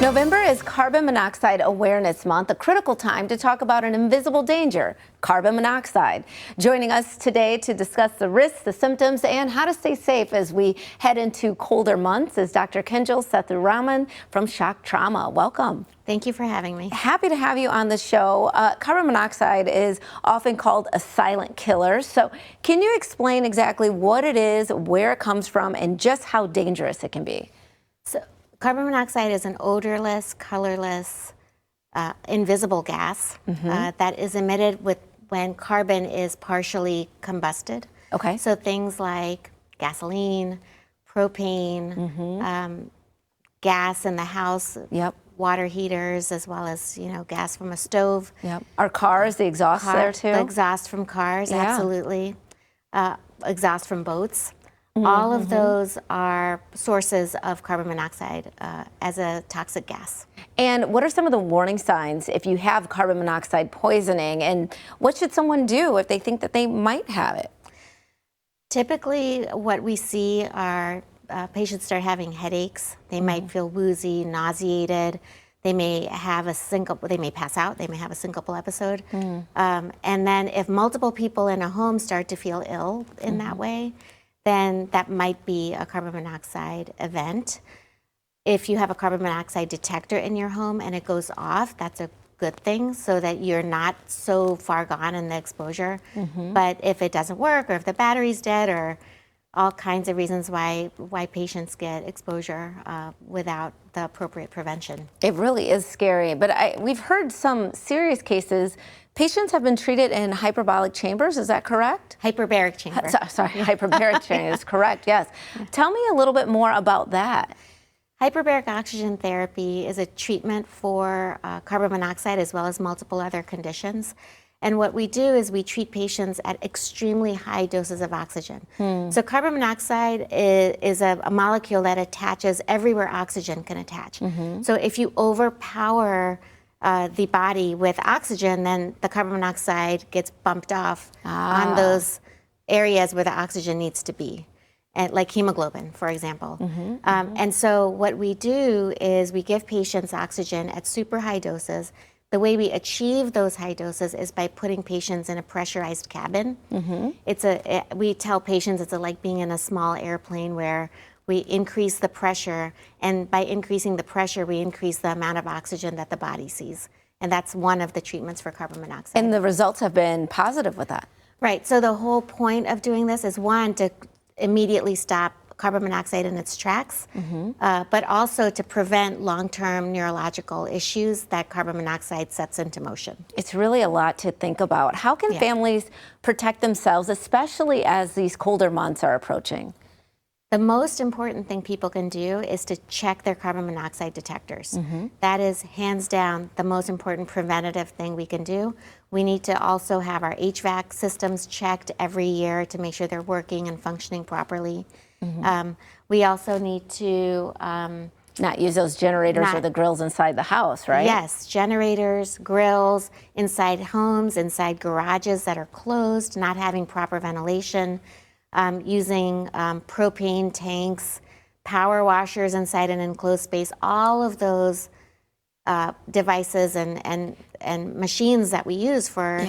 November is Carbon Monoxide Awareness Month, a critical time to talk about an invisible danger, carbon monoxide. Joining us today to discuss the risks, the symptoms, and how to stay safe as we head into colder months is Dr. Kinjal Sethuraman from Shock Trauma. Welcome. Thank you for having me. Happy to have you on the show. Carbon monoxide is often called a silent killer. So can you explain exactly what it is, where it comes from, and just how dangerous it can be? So, carbon monoxide is an odorless, colorless, invisible gas that is emitted when carbon is partially combusted. Okay. So things like gasoline, propane, gas in the house, water heaters, as well as gas from a stove. Yep. Our cars, the exhaust there too. The exhaust from cars, absolutely. Exhaust from boats. All of those are sources of carbon monoxide as a toxic gas. And what are some of the warning signs if you have carbon monoxide poisoning, and what should someone do if they think that they might have it? Typically, what we see are patients start having headaches. They might feel woozy, nauseated. They may have they may pass out. They may have a syncopal episode. And then if multiple people in a home start to feel ill in that way, then that might be a carbon monoxide event. If you have a carbon monoxide detector in your home and it goes off, that's a good thing so that you're not so far gone in the exposure. But if it doesn't work, or if the battery's dead, or all kinds of reasons why patients get exposure without the appropriate prevention. It really is scary, but we've heard some serious cases. Patients have been treated in hyperbolic chambers, is that correct? Hyperbaric chamber. Sorry, hyperbaric chamber is correct, yes. Tell me a little bit more about that. Hyperbaric oxygen therapy is a treatment for carbon monoxide as well as multiple other conditions. And what we do is we treat patients at extremely high doses of oxygen. So carbon monoxide is a molecule that attaches everywhere oxygen can attach. So if you overpower the body with oxygen, then the carbon monoxide gets bumped off on those areas where the oxygen needs to be, like hemoglobin, for example. And so what we do is we give patients oxygen at super high doses. The way we achieve those high doses is by putting patients in a pressurized cabin. We tell patients it's like being in a small airplane where we increase the pressure, and by increasing the pressure, we increase the amount of oxygen that the body sees. And that's one of the treatments for carbon monoxide. And the results have been positive with that. Right, so the whole point of doing this is, one, to immediately stop carbon monoxide in its tracks, but also to prevent long-term neurological issues that carbon monoxide sets into motion. It's really a lot to think about. How can families protect themselves, especially as these colder months are approaching? The most important thing people can do is to check their carbon monoxide detectors. That is, hands down, the most important preventative thing we can do. We need to also have our HVAC systems checked every year to make sure they're working and functioning properly. We also need to not use those generators or the grills inside the house, right? Yes, generators, grills, inside homes, inside garages that are closed, not having proper ventilation, using propane tanks, power washers inside an enclosed space. All of those devices and machines that we use for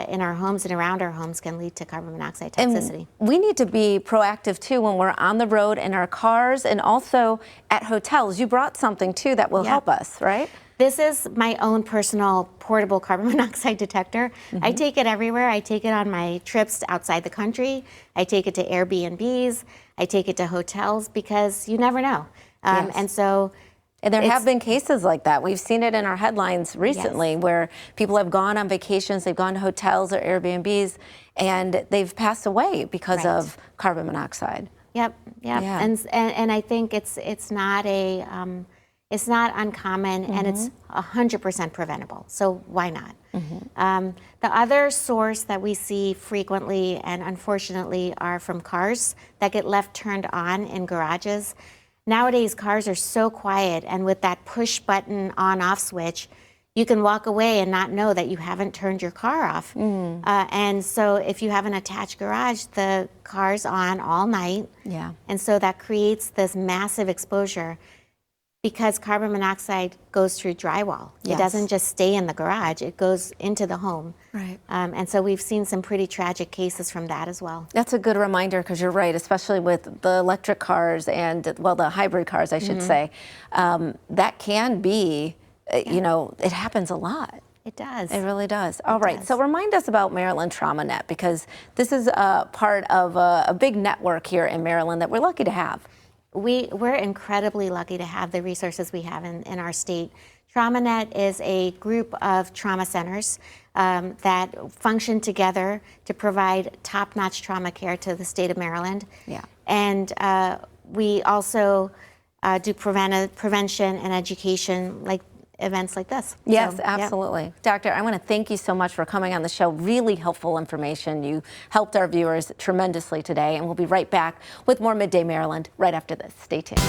in our homes and around our homes can lead to carbon monoxide toxicity. And we need to be proactive too when we're on the road in our cars and also at hotels. You brought something too that will help us, right? This is my own personal portable carbon monoxide detector. I take it everywhere. I take it on my trips outside the country. I take it to Airbnbs. I take it to hotels because you never know. And there have been cases like that. We've seen it in our headlines recently where people have gone on vacations, they've gone to hotels or Airbnbs, and they've passed away because of carbon monoxide. Yep. And I think it's not uncommon, and it's 100% preventable. So why not? The other source that we see frequently and unfortunately are from cars that get left turned on in garages. Nowadays, cars are so quiet, and with that push button on-off switch, you can walk away and not know that you haven't turned your car off. And so if you have an attached garage, the car's on all night. And so that creates this massive exposure. because carbon monoxide goes through drywall. Yes. It doesn't just stay in the garage, it goes into the home. Right. And so we've seen some pretty tragic cases from that as well. That's a good reminder, because you're right, especially with the electric cars and, well, the hybrid cars, I should say. That can be, you know, it happens a lot. It does. It really does. All right, does. so remind us about Maryland Trauma Net, because this is a part of a big network here in Maryland that we're lucky to have. We're incredibly lucky to have the resources we have in our state. TraumaNet is a group of trauma centers that function together to provide top-notch trauma care to the state of Maryland. Yeah. And we also do prevention and education, like events like this. Yes, So, absolutely. Yep. Doctor, I want to thank you so much for coming on the show. Really helpful information. You helped our viewers tremendously today, and we'll be right back with more Midday Maryland right after this. Stay tuned.